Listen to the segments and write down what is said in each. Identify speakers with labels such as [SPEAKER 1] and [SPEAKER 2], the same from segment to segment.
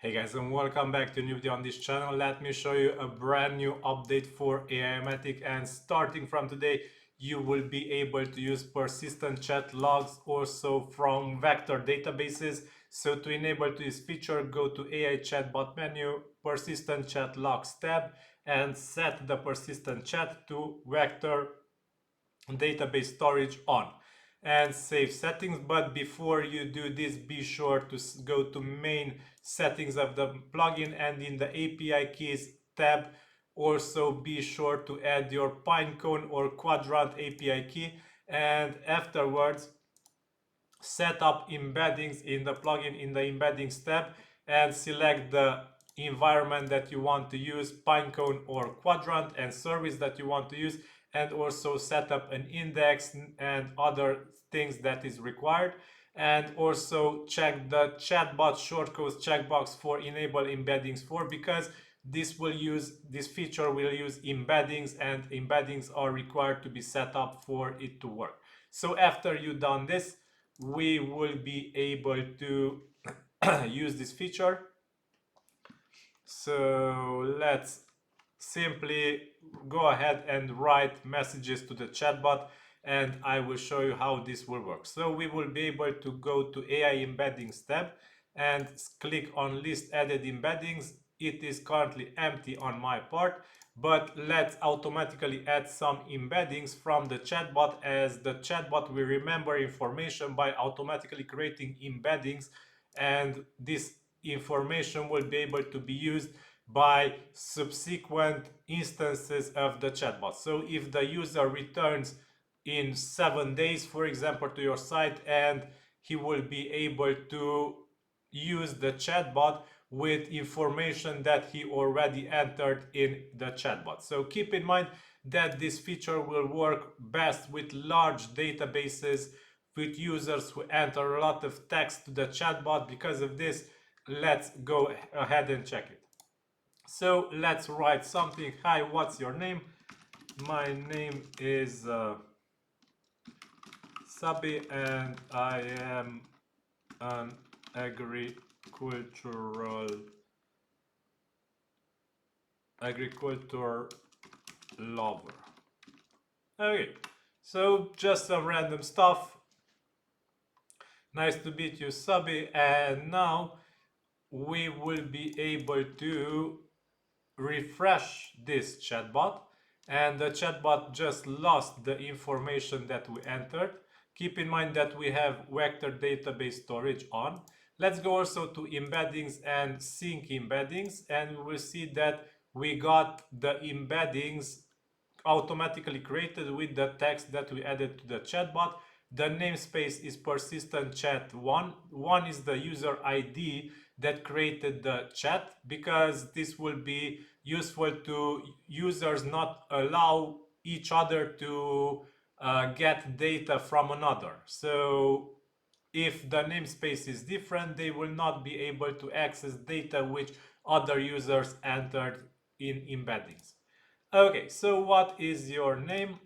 [SPEAKER 1] Hey guys, and welcome back to a new video on this channel. Let me show you a brand new update for Aimogen, and starting from today you will be able to use persistent chat logs also from vector databases. So to enable this feature, go to AI Chatbot menu, persistent chat logs tab, and set the persistent chat to vector database storage on and save settings. But before you do this, be sure to go to main settings of the plugin, and in the API keys tab also be sure to add your pinecone or quadrant API key, and afterwards set up embeddings in the plugin in the embeddings tab and select the environment that you want to use, pinecone or quadrant, and service that you want to use, and also set up an index and other things that is required. And also check the chatbot shortcodes checkbox for enable embeddings for, because this feature will use embeddings, and embeddings are required to be set up for it to work. So after you've done this, we will be able to use this feature. So let's simply go ahead and write messages to the chatbot, and I will show you how this will work. So we will be able to go to AI Embeddings tab and click on list added embeddings. It is currently empty on my part, but let's automatically add some embeddings from the chatbot, as the chatbot will remember information by automatically creating embeddings, and this information will be able to be used by subsequent instances of the chatbot. So if the user returns in 7 days, for example, to your site, and he will be able to use the chatbot with information that he already entered in the chatbot. So keep in mind that this feature will work best with large databases, with users who enter a lot of text to the chatbot. Because of this, let's go ahead and check it. So let's write something. Hi, what's your name? My name is Sabi, and I am an agriculture lover. Okay, so just some random stuff. Nice to meet you, Sabi. And now we will be able to refresh this chatbot, and the chatbot just lost the information that we entered. Keep in mind that we have vector database storage on. Let's go also to embeddings and sync embeddings, and we will see that we got the embeddings automatically created with the text that we added to the chatbot. The namespace is persistent chat 1. 1 is the user ID that created the chat, because this will be useful to users not allow each other to get data from another. So if the namespace is different, they will not be able to access data which other users entered in embeddings. Okay, so what is your name?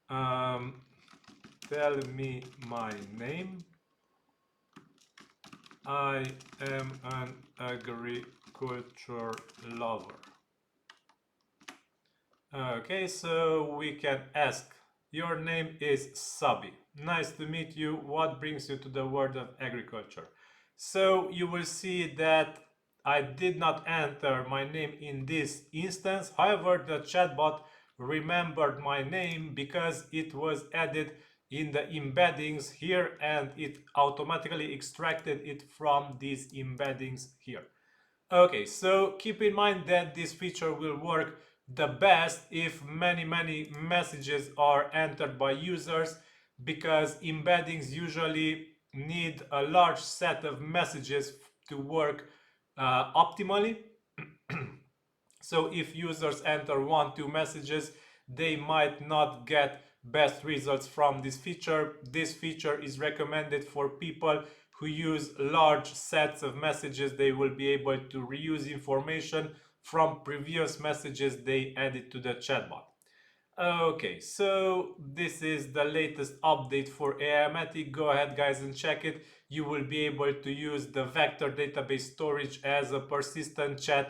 [SPEAKER 1] Tell me my name. I am an agriculture lover. Okay, so we can ask, your name is Sabi. Nice to meet you. What brings you to the world of agriculture? So you will see that I did not enter my name in this instance. However, the chatbot remembered my name because it was added in the embeddings here, and it automatically extracted it from these embeddings here. Okay, so keep in mind that this feature will work the best if many messages are entered by users, because embeddings usually need a large set of messages to work optimally. So if users enter 1-2 messages, they might not get best results from this feature. This feature is recommended for people who use large sets of messages. They will be able to reuse information from previous messages they added to the chatbot. Okay, so this is the latest update for Aimogen. Go ahead, guys, and check it. you will be able to use the vector database storage as a persistent chat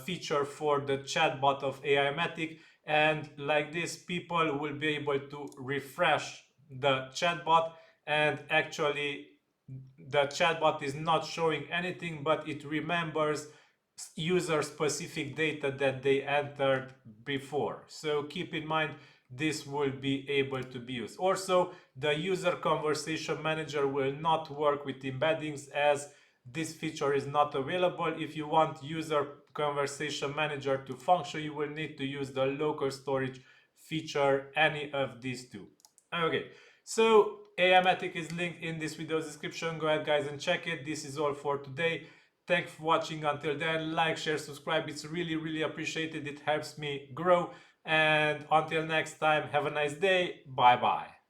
[SPEAKER 1] feature for the chatbot of Aimogen, and like this people will be able to refresh the chatbot, and actually the chatbot is not showing anything, but it remembers user specific data that they entered before. So keep in mind this will be able to be used. Also, the user conversation manager will not work with embeddings as this feature is not available. If you want user conversation manager to function, you will need to use the local storage feature, any of these two. Okay, so Aimogen is linked in this video's description. Go ahead guys and check it. This is all for today. Thanks for watching until then. Like, share, subscribe. It's really appreciated. It helps me grow. And until next time, have a nice day. Bye bye.